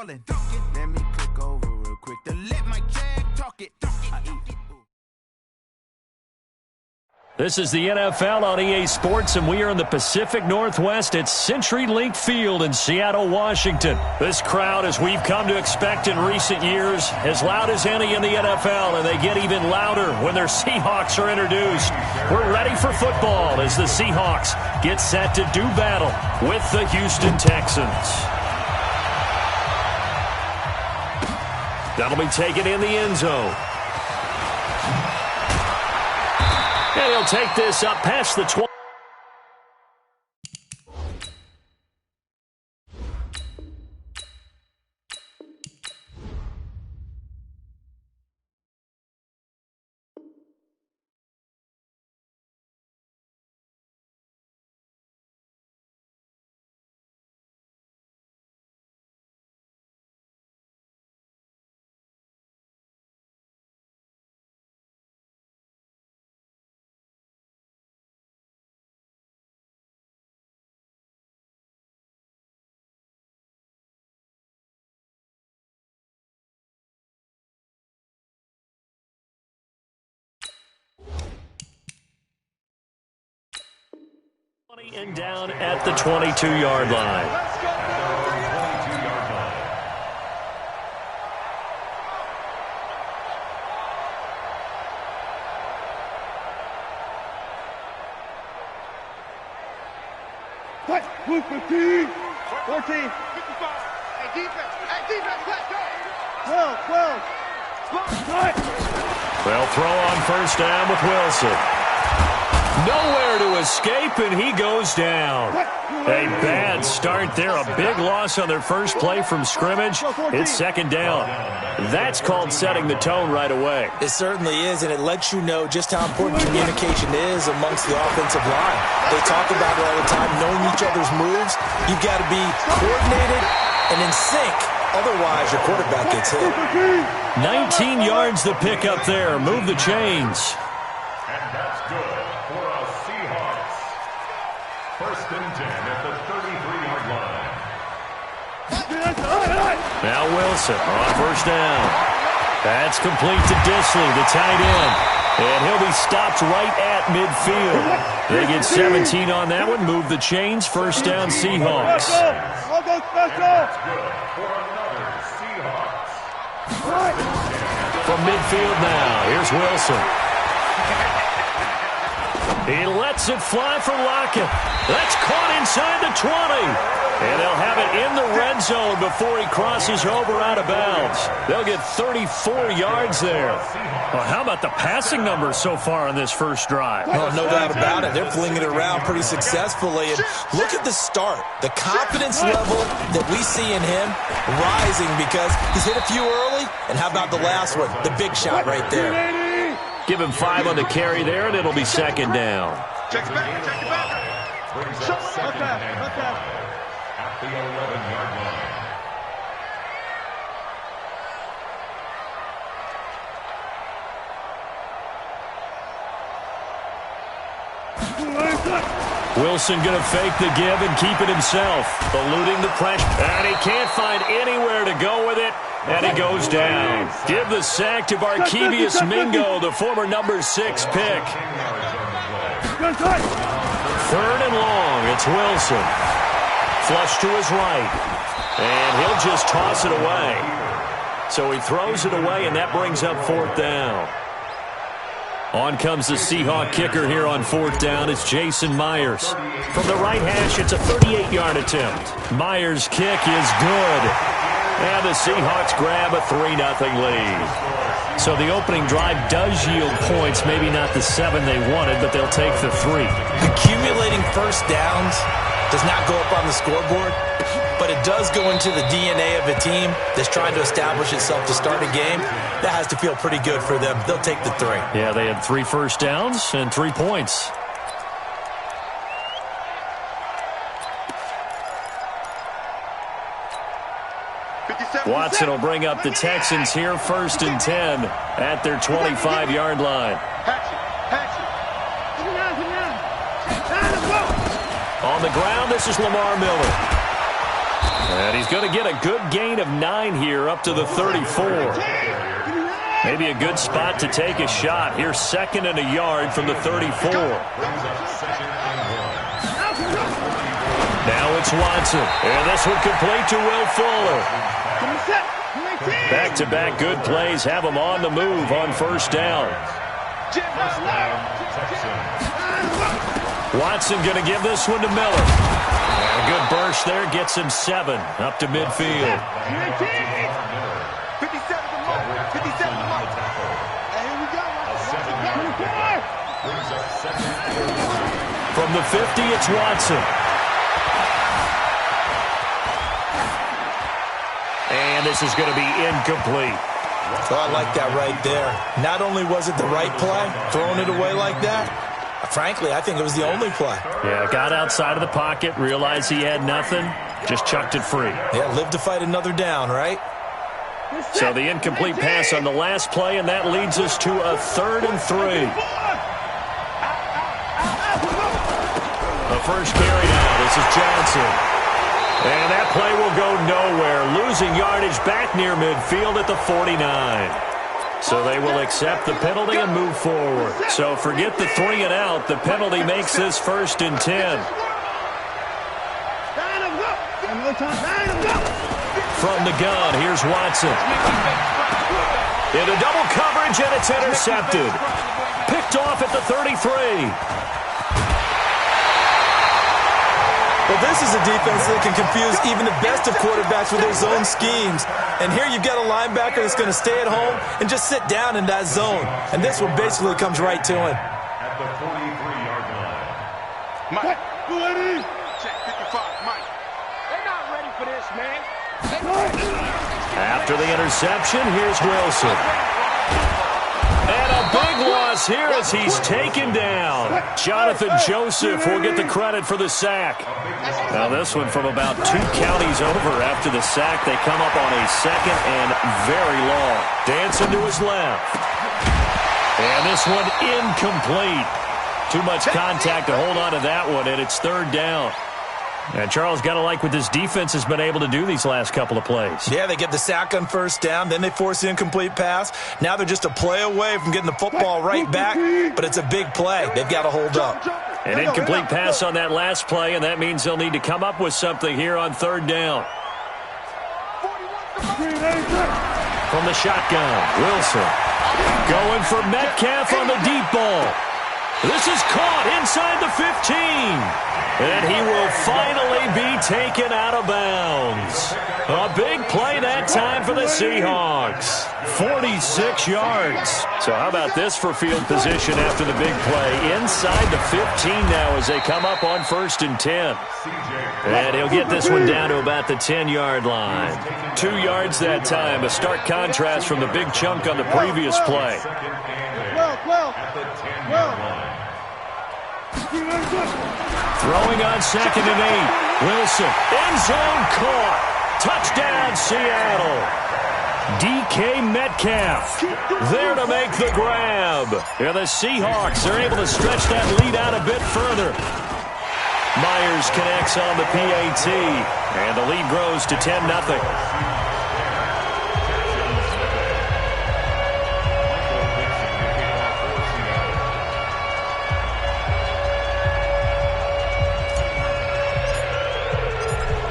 ballin'. Let me click over real quick to let my jag talk it. This is the NFL on EA Sports, and we are in the Pacific Northwest at CenturyLink Field in Seattle, Washington. This crowd, as we've come to expect in recent years, as loud as any in the NFL, and they get even louder when their Seahawks are introduced. We're ready for football as the Seahawks get set to do battle with the Houston Texans. That'll be taken in the end zone. And he'll take this up past the 20. And down at the 22-yard line. What? 15, 14, 55. Hey, defense, let's go. 12. They'll throw on first down with Wilson. Nowhere to escape, and he goes down. A bad start there. A big loss on their first play from scrimmage. It's second down. That's called setting the tone right away. It certainly is, and it lets you know just how important communication is amongst the offensive line. They talk about it all the time, knowing each other's moves. You've got to be coordinated and in sync. Otherwise, your quarterback gets hit. 19 yards to pick up there. Move the chains. And that's good. First and 10 at the 33-yard line. Now Wilson on first down. That's complete to Disley, the tight end. And he'll be stopped right at midfield. They get 17 on that one. Move the chains. First down, Seahawks. That's good for another Seahawks. From midfield now, here's Wilson. He lets it fly for Lockett. That's caught inside the 20. And they'll have it in the red zone before he crosses over out of bounds. They'll get 34 yards there. Well, how about the passing numbers so far on this first drive? Oh, no doubt about it. They're flinging it around pretty successfully. And look at the start. The confidence level that we see in him rising because he's hit a few early. And how about the last one? The big shot right there. Give him 5 on the carry there, and it'll be second down. Check it back. Brings up second and 5 at the 11-yard line. Wilson going to fake the give and keep it himself, eluding the pressure. And he can't find anywhere to go with it. And he goes down. Give the sack to Barkevius Mingo, the former number 6 pick. Third and long, it's Wilson. Flush to his right. And he'll just toss it away. So he throws it away, and that brings up fourth down. On comes the Seahawk kicker here on fourth down. It's Jason Myers. From the right hash, it's a 38-yard attempt. Myers' kick is good. And the Seahawks grab a 3-0 lead. So the opening drive does yield points, maybe not the 7 they wanted, but they'll take the 3. Accumulating first downs does not go up on the scoreboard, but it does go into the DNA of a team that's trying to establish itself to start a game. That has to feel pretty good for them. They'll take the 3. Yeah, they had 3 first downs and 3 points. Watson will bring up the Texans here first and 10 at their 25-yard line. On the ground, this is Lamar Miller. And he's going to get a good gain of 9 here up to the 34. Maybe a good spot to take a shot. Here's 2nd and a yard from the 34. Now it's Watson. And this one complete to Will Fuller. Back-to-back good plays have him on the move on 1st down. Watson going to give this one to Miller. And a good burst there gets him 7 up to midfield. 57 to Mike. 57 to Mike. Hey, here we go. From the 50, it's Watson. And this is going to be incomplete. Oh, I like that right there. Not only was it the right play, throwing it away like that, frankly, I think it was the only play. Yeah, got outside of the pocket, realized he had nothing, just chucked it free. Yeah, live to fight another down, right? So the incomplete pass on the last play, and that leads us to a 3rd and 3. The first carry now. This is Johnson. And that play will go nowhere. Losing yardage back near midfield at the 49. So they will accept the penalty and move forward. So forget the 3 and out. The penalty makes this 1st and 10. From the gun, here's Watson. Into double coverage, and it's intercepted. Picked off at the 33. Well, this is a defense that can confuse even the best of quarterbacks with their zone schemes. And here you've got a linebacker that's going to stay at home and just sit down in that zone. And this one basically comes right to him. At the 43-yard line. Mike, ready? Check 55, Mike. They're not ready for this, man. After the interception, here's Wilson. And a big loss here as he's taken down. Jonathan Joseph will get the credit for the sack. Now this one from about 2 counties over after the sack. They come up on a 2nd and very long. Dancing to his left. And this one incomplete. Too much contact to hold on to that one, and it's 3rd down. And Charles, got to like what this defense has been able to do these last couple of plays. Yeah, they get the sack on 1st down, then they force the incomplete pass. Now they're just a play away from getting the football right back, but it's a big play. They've got to hold up. An incomplete pass on that last play, and that means they'll need to come up with something here on 3rd down. From the shotgun, Wilson. Going for Metcalf on the deep ball. This is caught inside the 15. And he will finally be taken out of bounds. A big play that time for the Seahawks. 46 yards. So how about this for field position after the big play? Inside the 15 now as they come up on 1st and 10. And he'll get this one down to about the 10-yard line. 2 yards that time. A stark contrast from the big chunk on the previous play. Throwing on 2nd and 8. Wilson. End zone caught. Touchdown, Seattle. DK Metcalf there to make the grab. And the Seahawks are able to stretch that lead out a bit further. Myers connects on the PAT. And the lead grows to 10-0.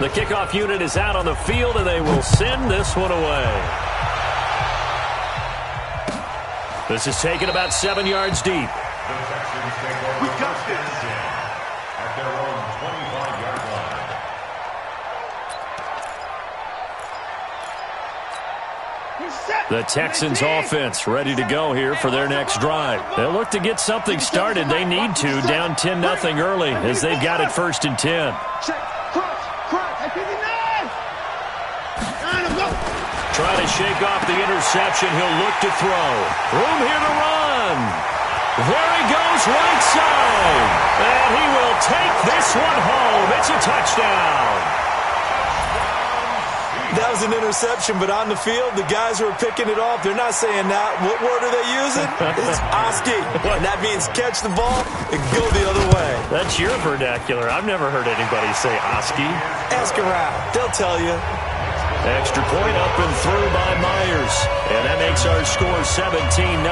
The kickoff unit is out on the field, and they will send this one away. This is taken about 7 yards deep. The Texans take over at their own 25-yard line. The Texans offense ready to go here for their next drive. They'll look to get something started. They need to, down 10-0 early as they've got it 1st and 10. Trying to shake off the interception. He'll look to throw. Room here to run. There he goes right side. And he will take this one home. It's a touchdown. That was an interception, but on the field, the guys who are picking it off, they're not saying that. What word are they using? It's Oski. And that means catch the ball and go the other way. That's your vernacular. I've never heard anybody say Oski. Ask around. They'll tell you. Extra point up and through by Myers. And that makes our score 17-0.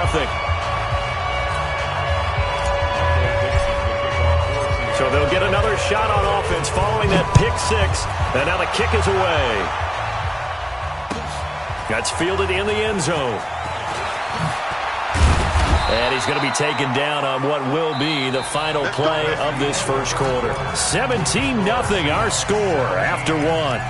So they'll get another shot on offense following that pick six. And now the kick is away. That's fielded in the end zone. And he's going to be taken down on what will be the final play of this first quarter. 17-0 our score after one.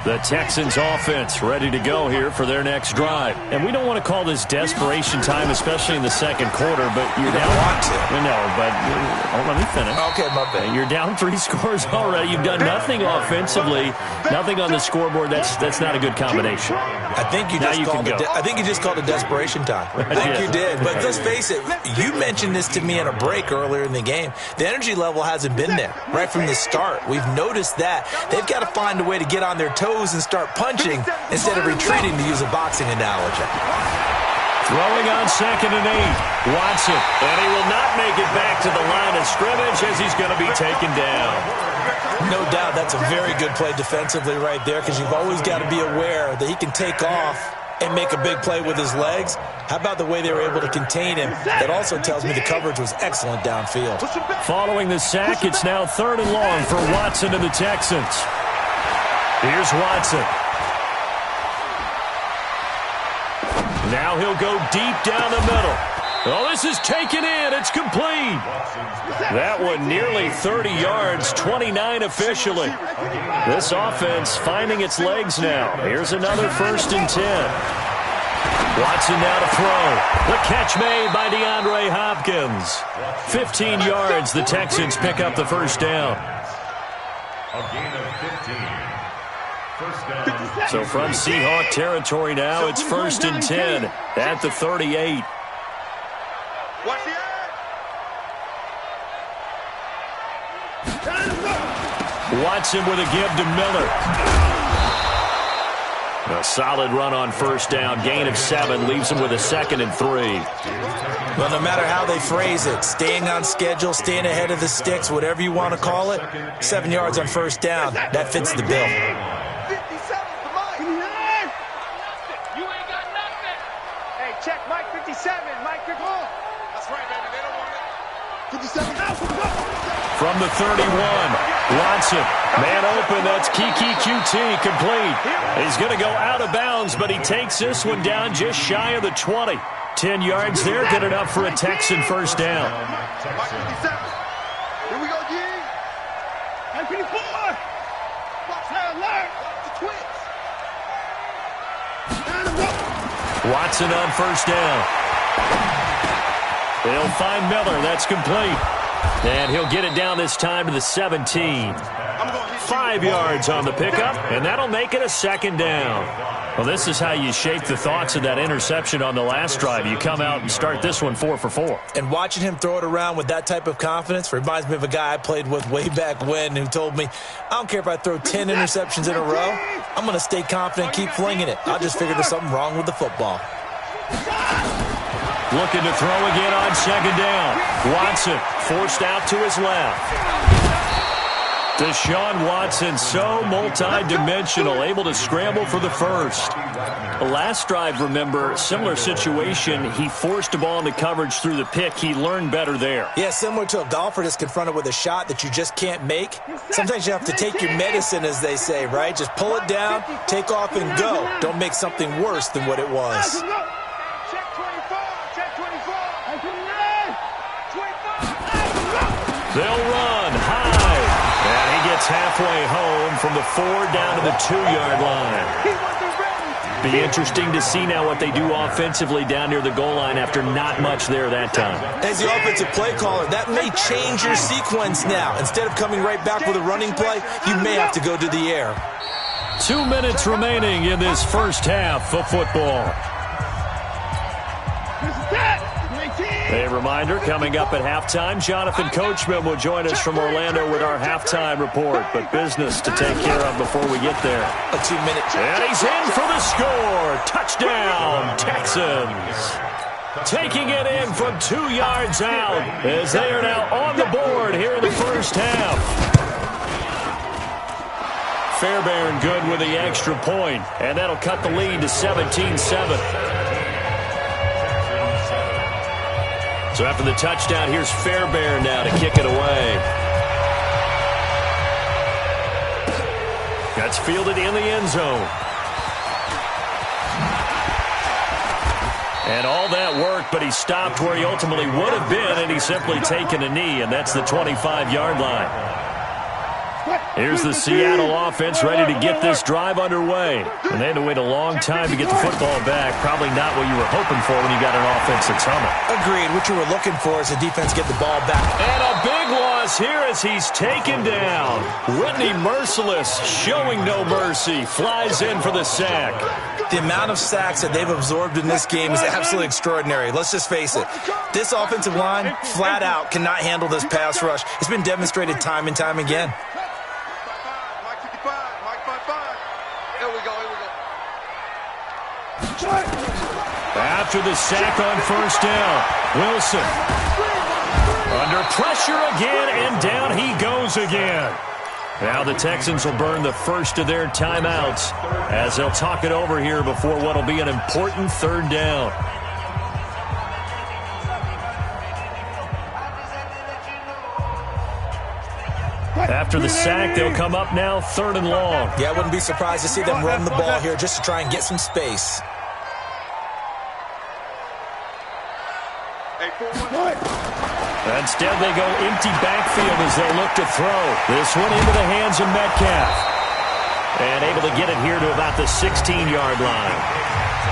The Texans offense ready to go here for their next drive. And we don't want to call this desperation time, especially in the second quarter, but you're down. Want to. No, but let me finish. Okay, my bad. You're down 3 scores already. You've done nothing offensively, nothing on the scoreboard. That's not a good combination. I think you just called it desperation time. I think you did. But let's face it, you mentioned this to me in a break earlier in the game. The energy level hasn't been there right from the start. We've noticed that. They've got to find a way to get on their toes and start punching instead of retreating, to use a boxing analogy. Throwing on 2nd and 8. Watson. And he will not make it back to the line of scrimmage as he's going to be taken down. No doubt that's a very good play defensively right there, because you've always got to be aware that he can take off and make a big play with his legs. How about the way they were able to contain him? That also tells me the coverage was excellent downfield. Following the sack, it's now 3rd and long for Watson and the Texans. Here's Watson. Now he'll go deep down the middle. Oh, this is taken in. It's complete. That one nearly 30 yards, 29 officially. This offense finding its legs now. Here's another 1st and 10. Watson now to throw. The catch made by DeAndre Hopkins. 15 yards. The Texans pick up the first down. A gain of 15. First down. So from Seahawk territory now, it's 1st and 10 at the 38. Watson with a give to Miller. A solid run on first down. Gain of 7 leaves him with a 2nd and 3. Well, no matter how they phrase it, staying on schedule, staying ahead of the sticks, whatever you want to call it, 7 yards on first down, that fits the bill. Hey, check Mike 57. Mike, good ball. That's right, baby. They don't want it. 57 out. From the 31, Watson, man open, that's Kiki QT, complete. He's going to go out of bounds, but he takes this one down just shy of the 20. 10 yards there, good enough for a Texan first down. Here we go, G. 54. Watch that alert. The twins. Watson on first down. They'll find Miller, that's complete. And he'll get it down this time to the 17. 5 yards on the pickup, and that'll make it a 2nd down. Well, this is how you shape the thoughts of that interception on the last drive. You come out and start this one 4 for 4. And watching him throw it around with that type of confidence reminds me of a guy I played with way back when who told me, I don't care if I throw 10 interceptions in a row. I'm going to stay confident, keep flinging it. I'll just figure there's something wrong with the football. Looking to throw again on 2nd down. Watson forced out to his left. Deshaun Watson, so multi-dimensional, able to scramble for the first. Last drive, remember, similar situation. He forced the ball into coverage through the pick. He learned better there. Yeah, similar to a golfer that's confronted with a shot that you just can't make. Sometimes you have to take your medicine, as they say, right? Just pull it down, take off, and go. Don't make something worse than what it was. They'll run high. And he gets halfway home from the 4 down to the 2-yard line. Be interesting to see now what they do offensively down near the goal line after not much there that time. As the offensive play caller, that may change your sequence now. Instead of coming right back with a running play, you may have to go to the air. 2 minutes remaining in this first half of football. A reminder, coming up at halftime, Jonathan Coachman will join us from Orlando with our halftime report. But business to take care of before we get there. A 2-minute. And he's in for the score. Touchdown, Texans. Taking it in from 2 yards out as they are now on the board here in the first half. Fairbairn good with the extra point, and that'll cut the lead to 17-7. So after the touchdown, here's Fairbairn now to kick it away. That's fielded in the end zone. And all that worked, but he stopped where he ultimately would have been, and he's simply taken a knee, and that's the 25-yard line. Here's the Seattle offense ready to get this drive underway. And they had to wait a long time to get the football back. Probably not what you were hoping for when you got an offense that's humming. Agreed. What you were looking for is the defense get the ball back. And a big loss here as he's taken down. Whitney Merciless showing no mercy. Flies in for the sack. The amount of sacks that they've absorbed in this game is absolutely extraordinary. Let's just face it. This offensive line, flat out, cannot handle this pass rush. It's been demonstrated time and time again. After the sack on first down, Wilson under pressure again, and down he goes again. Now the Texans will burn the first of their timeouts as they'll talk it over here before what will be an important third down. After the sack, they'll come up now 3rd and long. Yeah, I wouldn't be surprised to see them run the ball here just to try and get some space. Instead, they go empty backfield as they look to throw. This one into the hands of Metcalf. And able to get it here to about the 16-yard line.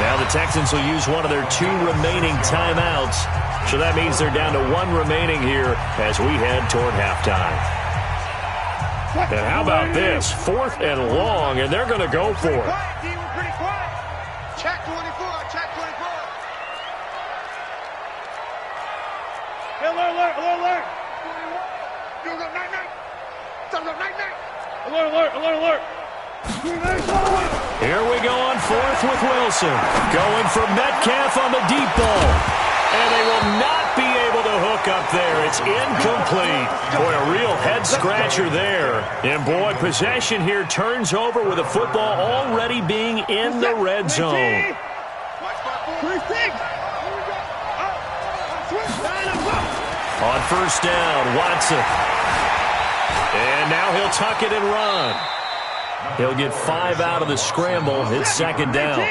Now the Texans will use one of their 2 remaining timeouts. So that means they're down to 1 remaining here as we head toward halftime. And how about this? 4th and long, and they're going to go for it. Check 24, check 24. Alert, alert, alert. Alert, alert, alert. Here we go on 4th with Wilson. Going for Metcalf on the deep ball. And they will not be able to hook up there. It's incomplete. Boy, a real head-scratcher there. And, boy, possession here turns over with the football already being in the red zone. On first down, Watson. And now he'll tuck it and run. He'll get 5 out of the scramble. It's 2nd down.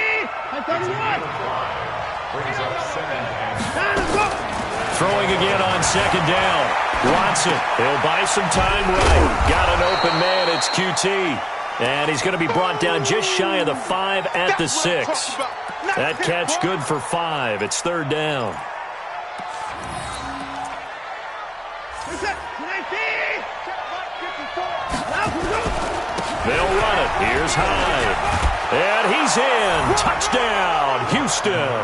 Throwing again on 2nd down. Watson, he'll buy some time right. Got an open man, it's QT. And he's going to be brought down just shy of the 5 at the 6. That catch good for 5. It's 3rd down. They'll run it. Here's Hyde. And he's in. Touchdown, Houston.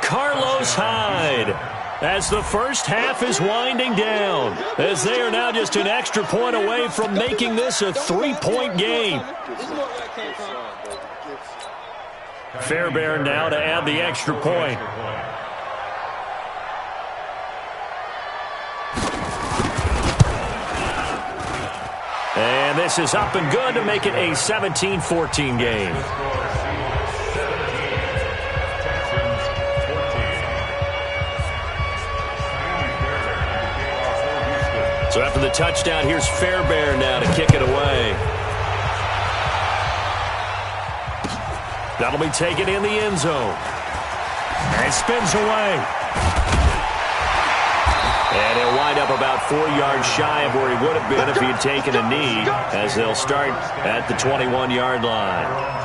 Carlos Hyde. As the first half is winding down, as they are now just an extra point away from making this a 3-point game. Fairbairn now to add the extra point. And this is up and good to make it a 17-14 game. So after the touchdown, here's Fairbairn now to kick it away. That'll be taken in the end zone. And spins away. And he'll wind up about 4 yards shy of where he would have been if he had taken a knee, as they'll start at the 21-yard line.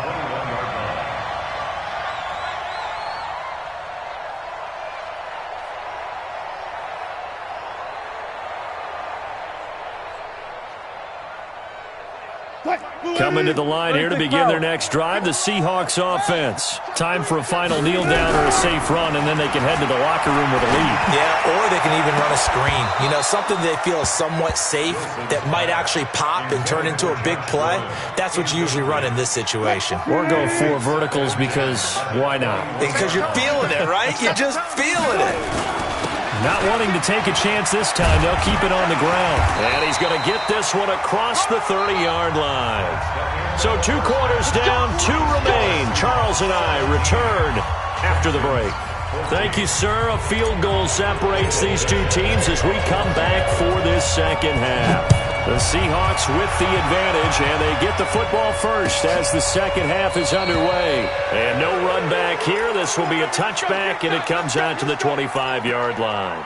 Coming to the line here to begin their next drive, the Seahawks offense. Time for a final kneel down or a safe run, and then they can head to the locker room with a lead. Yeah, or they can even run a screen. You know, something they feel is somewhat safe that might actually pop and turn into a big play. That's what you usually run in this situation. Or go 4 verticals because why not? Because you're feeling it, right? You're just feeling it. Not wanting to take a chance this time. They'll keep it on the ground. And he's going to get this one across the 30-yard line. So 2 quarters down, 2 remain. Charles and I return after the break. Thank you, sir. A field goal separates these 2 teams as we come back for this second half. The Seahawks with the advantage, and they get the football first as the second half is underway. And no run back here. This will be a touchback, and it comes out to the 25-yard line.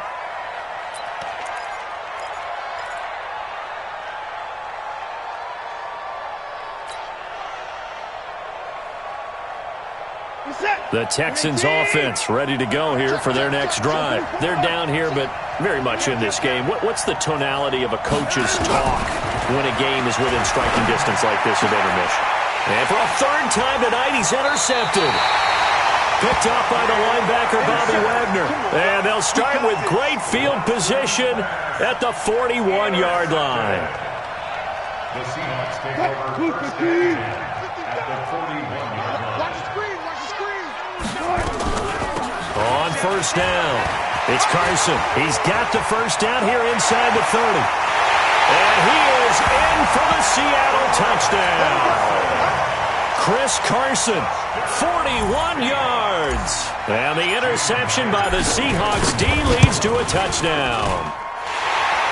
The Texans offense ready to go here for their next drive. They're down here, but very much in this game. What's the tonality of a coach's talk when a game is within striking distance like this of intermission? And for a 3rd time tonight, he's intercepted. Picked off by the linebacker, Bobby Wagner. And they'll start with great field position at the 41-yard line. The Seahawks take over first and 10 at the 41-yard line. On first down, it's Carson. He's got the first down here inside the 30. And he is in for the Seattle touchdown. Chris Carson, 41 yards. And the interception by the Seahawks D leads to a touchdown.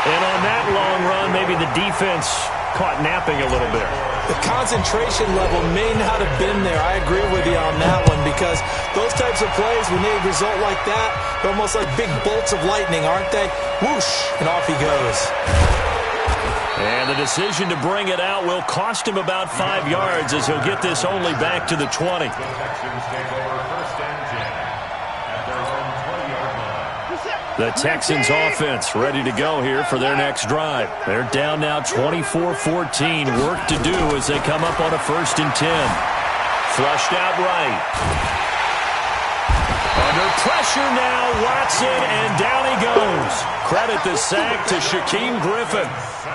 And on that long run, maybe the defense caught napping a little bit. The concentration level may not have been there. I agree with you on that one because those types of plays, when they result like that, they're almost like big bolts of lightning, aren't they? Whoosh, and off he goes. And the decision to bring it out will cost him about 5 yards as he'll get this only back to the 20. The Texans take over first and 10 at their own 20-yard line. The Texans offense ready to go here for their next drive. They're down now 24-14. Work to do as they come up on a 1st and 10. Flushed out right. Under pressure now, Watson, and down he goes. Credit the sack to Shaquem Griffin.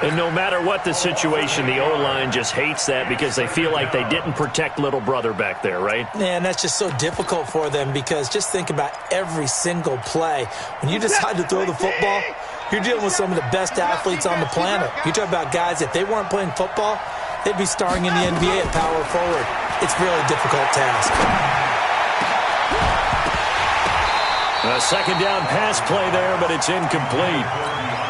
And no matter what the situation, the O-line just hates that because they feel like they didn't protect little brother back there, right? Man, that's just so difficult for them because just think about every single play. When you decide to throw the football, you're dealing with some of the best athletes on the planet. You talk about guys, if they weren't playing football, they'd be starring in the NBA at power forward. It's a really difficult task. A second down pass play there, but it's incomplete.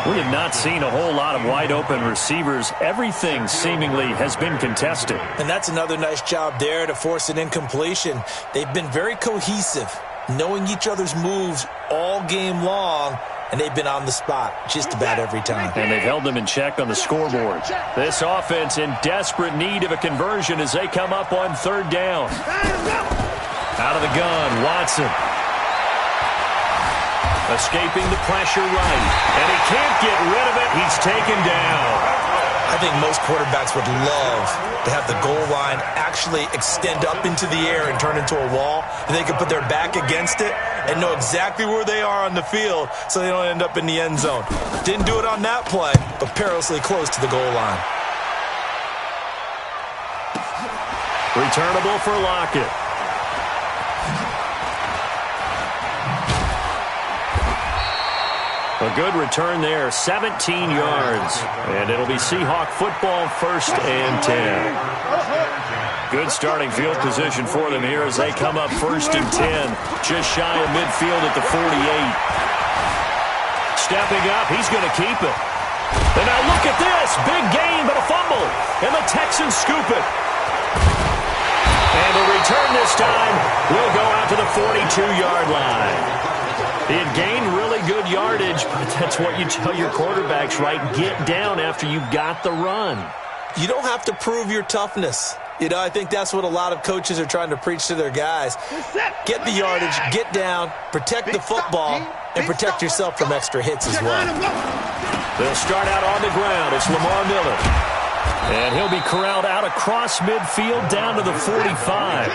We have not seen a whole lot of wide-open receivers. Everything seemingly has been contested. And that's another nice job there to force an incompletion. They've been very cohesive, knowing each other's moves all game long, and they've been on the spot just about every time. And they've held them in check on the scoreboard. This offense in desperate need of a conversion as they come up on 3rd down. Out of the gun, Watson. Escaping the pressure right. And he can't get rid of it. He's taken down. I think most quarterbacks would love to have the goal line actually extend up into the air and turn into a wall. And they can put their back against it and know exactly where they are on the field so they don't end up in the end zone. Didn't do it on that play, but perilously close to the goal line. Returnable for Lockett. A good return there, 17 yards. And it'll be Seahawk football, 1st and 10. Good starting field position for them here as they come up 1st and 10. Just shy of midfield at the 48. Stepping up, he's going to keep it. And now look at this, big gain, but a fumble. And the Texans scoop it. And the return this time will go out to the 42-yard line. It gained really good yardage, but that's what you tell your quarterbacks, right? Get down after you've got the run. You don't have to prove your toughness. You know, I think that's what a lot of coaches are trying to preach to their guys. Get the yardage, get down, protect the football, and protect yourself from extra hits as well. They'll start out on the ground. It's Lamar Miller. And he'll be corralled out across midfield down to the 45.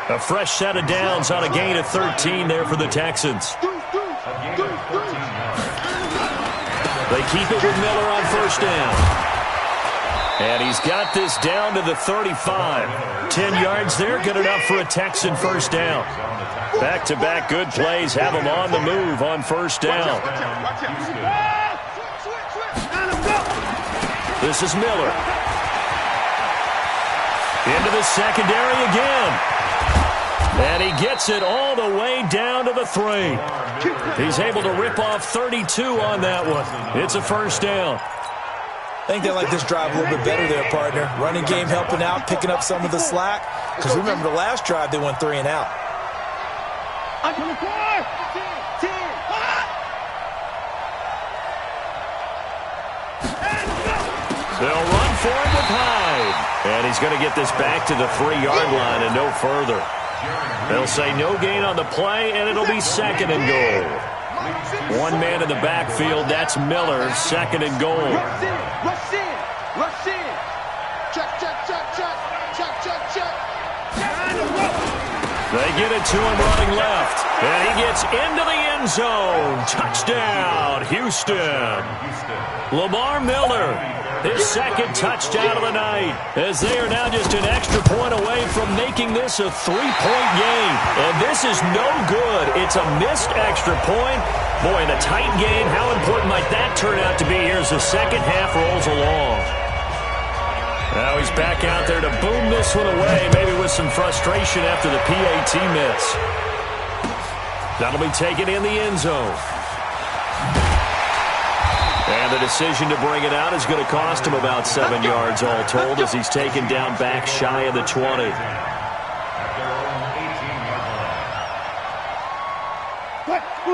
A fresh set of downs on a gain of 13 there for the Texans. They keep it with Miller on first down. And he's got this down to the 35. 10 yards there, good enough for a Texan first down. Back-to-back good plays have him on the move on first down. This is Miller. Into the secondary again. And he gets it all the way down to the 3. He's able to rip off 32 on that one. It's a first down. I think they like this drive a little bit better there, partner. Running game helping out, picking up some of the slack. Because remember, the last drive, they went 3 and out. They'll run for it with Hyde. And he's going to get this back to the 3-yard line and no further. They'll say no gain on the play, and it'll be second and goal. One man in the backfield, that's Miller, second and goal. Rush in. Check. They get it to him running left. And he gets into the end zone. Touchdown, Houston. Lamar Miller, his second touchdown of the night, as they are now just an extra point away from making this a 3-point game. And this is no good. It's a missed extra point. Boy, in a tight game, how important might that turn out to be here as the second half rolls along? Now he's back out there to boom this one away, maybe with some frustration after the PAT miss. That'll be taken in the end zone. And the decision to bring it out is going to cost him about 7 yards all told, as he's taken down back shy of the 20.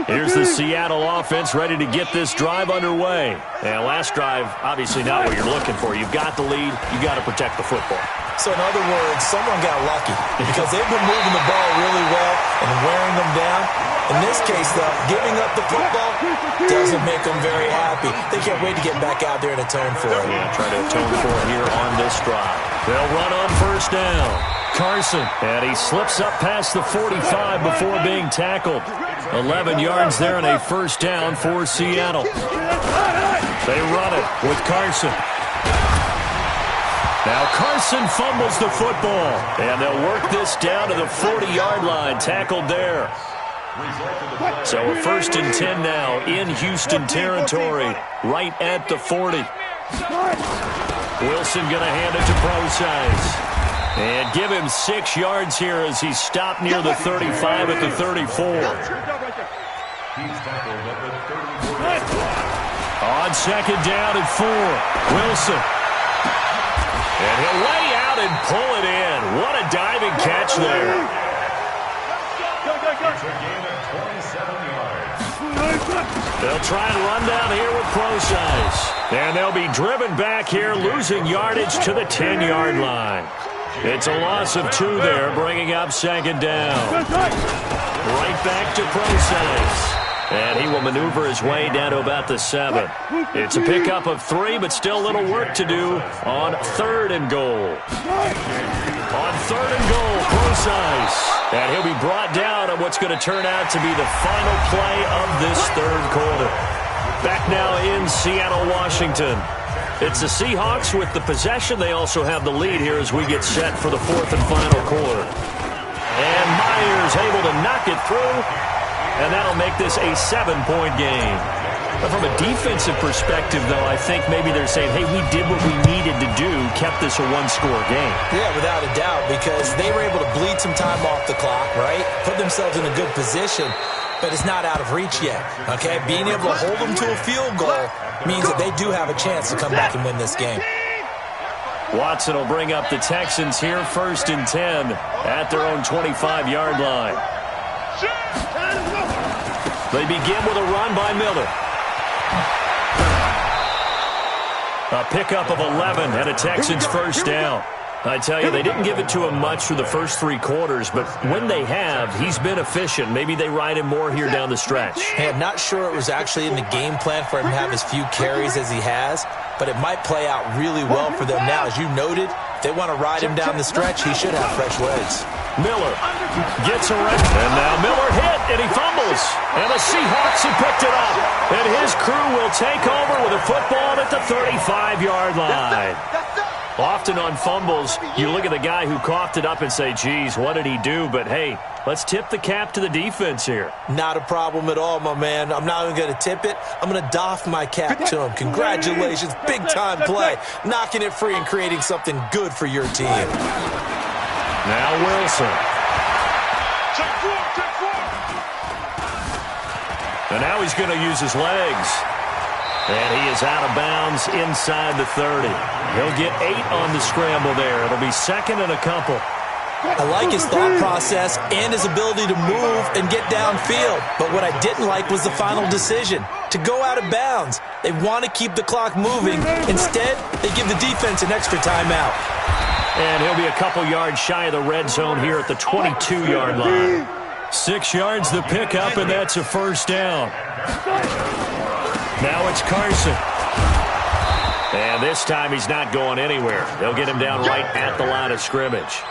Here's the Seattle offense ready to get this drive underway. And last drive, obviously not what you're looking for. You've got the lead. You've got to protect the football. So in other words, someone got lucky because they've been moving the ball really well and wearing them down. In this case, though, giving up the football doesn't make them very happy. They can't wait to get back out there and atone for it. Yeah, try to atone for it here on this drive. They'll run on first down. Carson, and he slips up past the 45 before being tackled. 11 yards there and a first down for Seattle. They run it with Carson. Now Carson fumbles the football, and they'll work this down to the 40-yard line, tackled there. So a 1st and 10 now in Houston territory, right at the 40. Wilson going to hand it to Procise. And give him 6 yards here as he's stopped near the 35 at the 34. On second down at 4, Wilson. And he'll lay out and pull it in. What a diving catch there. They'll try and run down here with Procise. And they'll be driven back here, losing yardage to the 10-yard line. It's a loss of 2 there, bringing up second down. Right back to Procise. And he will maneuver his way down to about the 7. It's a pickup of 3, but still a little work to do on 3rd and goal. On 3rd and goal, Procise. And he'll be brought down on what's going to turn out to be the final play of this 3rd quarter. Back now in Seattle, Washington. It's the Seahawks with the possession. They also have the lead here as we get set for the 4th and final quarter. And Myers able to knock it through. And that'll make this a 7-point game. But from a defensive perspective, though, I think maybe they're saying, hey, we did what we needed to do, kept this a 1-score game. Yeah, without a doubt, because they were able to bleed some time off the clock, right? Put themselves in a good position, but it's not out of reach yet, okay? Being able to hold them to a field goal means that they do have a chance to come back and win this game. Watson will bring up the Texans here, 1st and 10 at their own 25-yard line. They begin with a run by Miller. A pickup of 11 and a Texans first down. I tell you, they didn't give it to him much for the first 3 quarters, but when they have, he's been efficient. Maybe they ride him more here down the stretch. Hey, I'm not sure it was actually in the game plan for him to have as few carries as he has, but it might play out really well for them now. As you noted, if they want to ride him down the stretch, he should have fresh legs. Miller gets around, and now Miller hit, and he fumbles. And the Seahawks have picked it up. And his crew will take over with a football at the 35-yard line. Often on fumbles, you look at the guy who coughed it up and say, geez, what did he do? But, hey, let's tip the cap to the defense here. Not a problem at all, my man. I'm not even going to tip it. I'm going to doff my cap to him. Congratulations. Big-time play. Knocking it free and creating something good for your team. Now Wilson. And now he's going to use his legs. And he is out of bounds inside the 30. He'll get 8 on the scramble there. It'll be second and a couple. I like his thought process and his ability to move and get downfield. But what I didn't like was the final decision, to go out of bounds. They want to keep the clock moving. Instead, they give the defense an extra timeout. And he'll be a couple yards shy of the red zone here at the 22-yard line. 6 yards the pickup, and that's a first down. Now it's Carson. And this time he's not going anywhere. They'll get him down right at the line of scrimmage.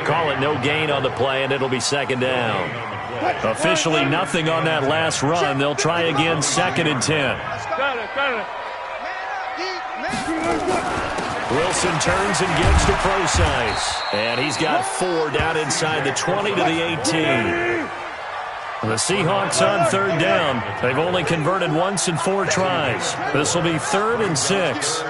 Call it no gain on the play, and it'll be second down. Officially nothing on that last run. They'll try again, second and 10. Wilson turns and gives to Procise. And he's got 4 down inside the 20 to the 18. The Seahawks on third down. They've only converted once in 4 tries. This will be 3rd and 6.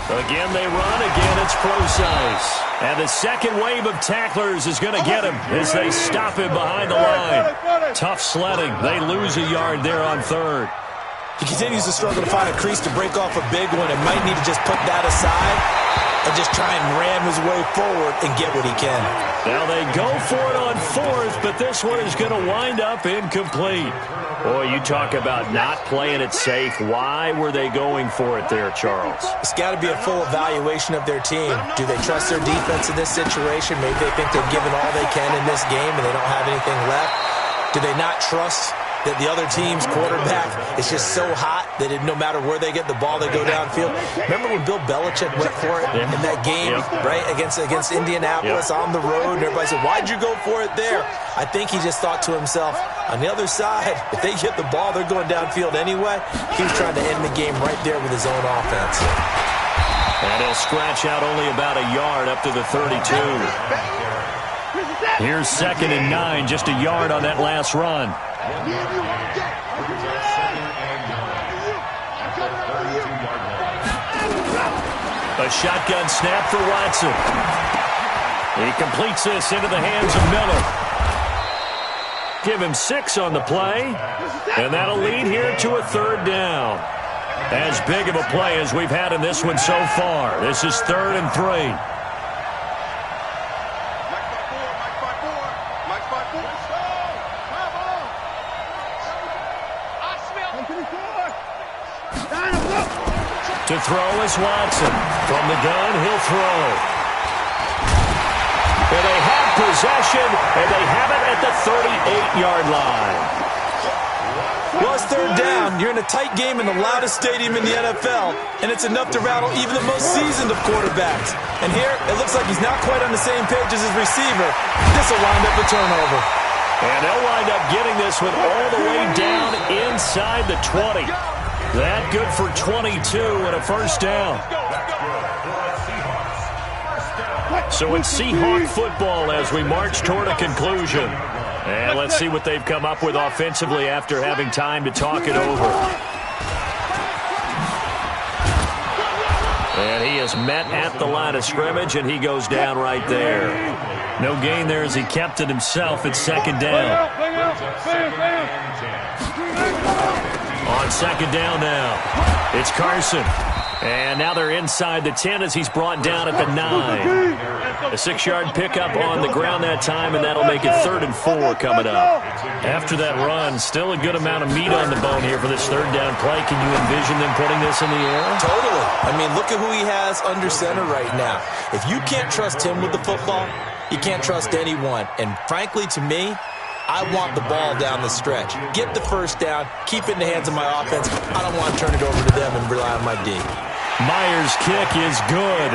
Again they run. Again it's Procise. And the second wave of tacklers is going to get him as they stop him behind the line. Tough sledding. They lose a yard there on 3rd. He continues to struggle to find a crease to break off a big one and might need to just put that aside and just try and ram his way forward and get what he can. Now they go for it on 4th, but this one is going to wind up incomplete. Boy, you talk about not playing it safe. Why were they going for it there, Charles? It's got to be a full evaluation of their team. Do they trust their defense in this situation? Maybe they think they've given all they can in this game and they don't have anything left. Do they not trust that the other team's quarterback is just so hot that no matter where they get the ball, they go downfield? Remember when Bill Belichick went for it in that game, right, against Indianapolis on the road, and everybody said, why'd you go for it there? I think he just thought to himself, on the other side, if they get the ball, they're going downfield anyway. He was trying to end the game right there with his own offense. And he'll scratch out only about a yard up to the 32. Here's 2nd and 9, just a yard on that last run. A shotgun snap for Watson. He completes this into the hands of Miller. Give him 6 on the play, and that'll lead here to a 3rd down. As big of a play as we've had in this one so far. This is 3rd and 3. To throw is Watson. From the gun, he'll throw. And they have possession, and they have it at the 38-yard line. Well, it's 3rd down. You're in a tight game in the loudest stadium in the NFL, and it's enough to rattle even the most seasoned of quarterbacks. And here, it looks like he's not quite on the same page as his receiver. This will wind up a turnover. And they'll wind up getting this one all the way down inside the 20. That good for 22 and a first down. So it's Seahawk football as we march toward a conclusion. And let's see what they've come up with offensively after having time to talk it over. And he is met at the line of scrimmage, and he goes down right there. No gain there as he kept it himself at 2nd down. On 2nd down now, it's Carson. And now they're inside the 10 as he's brought down at the 9. A 6-yard pickup on the ground that time, and that'll make it 3rd and 4 coming up. After that run, still a good amount of meat on the bone here for this 3rd down play. Can you envision them putting this in the air? Totally. I mean, look at who he has under center right now. If you can't trust him with the football, you can't trust anyone. And frankly, to me, I want the ball down the stretch. Get the first down, keep it in the hands of my offense. I don't want to turn it over to them and rely on my D. Myers' kick is good.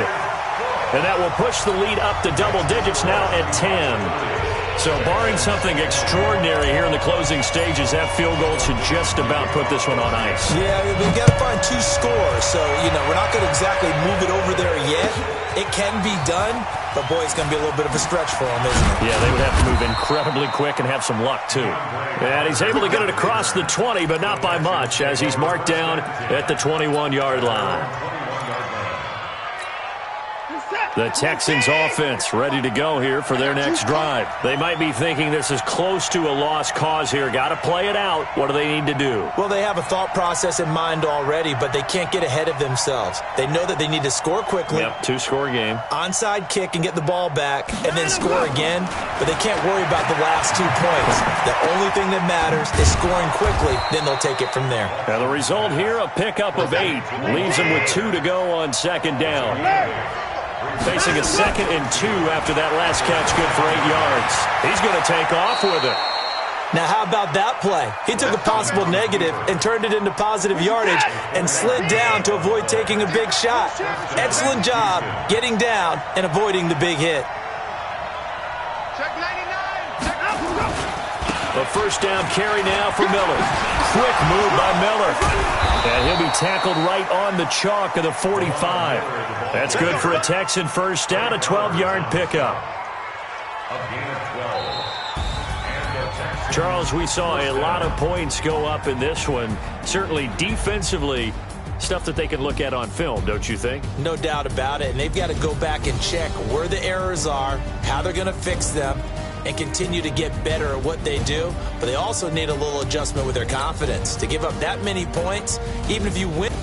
And that will push the lead up to double digits now at 10. So barring something extraordinary here in the closing stages, that field goal should just about put this one on ice. Yeah, we've got to find 2 scores. So, we're not going to exactly move it over there yet. It can be done, but, boy, it's going to be a little bit of a stretch for them, isn't it? Yeah, they would have to move incredibly quick and have some luck, too. And he's able to get it across the 20, but not by much, as he's marked down at the 21-yard line. The Texans offense ready to go here for their next drive. They might be thinking this is close to a lost cause here. Got to play it out. What do they need to do? Well, they have a thought process in mind already, but they can't get ahead of themselves. They know that they need to score quickly. Yep, 2-score game. Onside kick and get the ball back and then score again, but they can't worry about the last 2 points. The only thing that matters is scoring quickly, then they'll take it from there. And the result here, a pickup of 8. Leaves them with 2 to go on second down. Facing a 2nd and 2 after that last catch, good for 8 yards. He's going to take off with it. Now, how about that play? He took a possible negative and turned it into positive yardage and slid down to avoid taking a big shot. Excellent job getting down and avoiding the big hit. Check 99. Check up. A first down carry now for Miller. Quick move by Miller. And he'll be tackled right on the chalk of the 45. That's good for a Texan first down, a 12-yard pickup. Charles, we saw a lot of points go up in this one. Certainly defensively, stuff that they can look at on film, don't you think? No doubt about it. And they've got to go back and check where the errors are, how they're going to fix them, and continue to get better at what they do. But they also need a little adjustment with their confidence. To give up that many points, even if you win.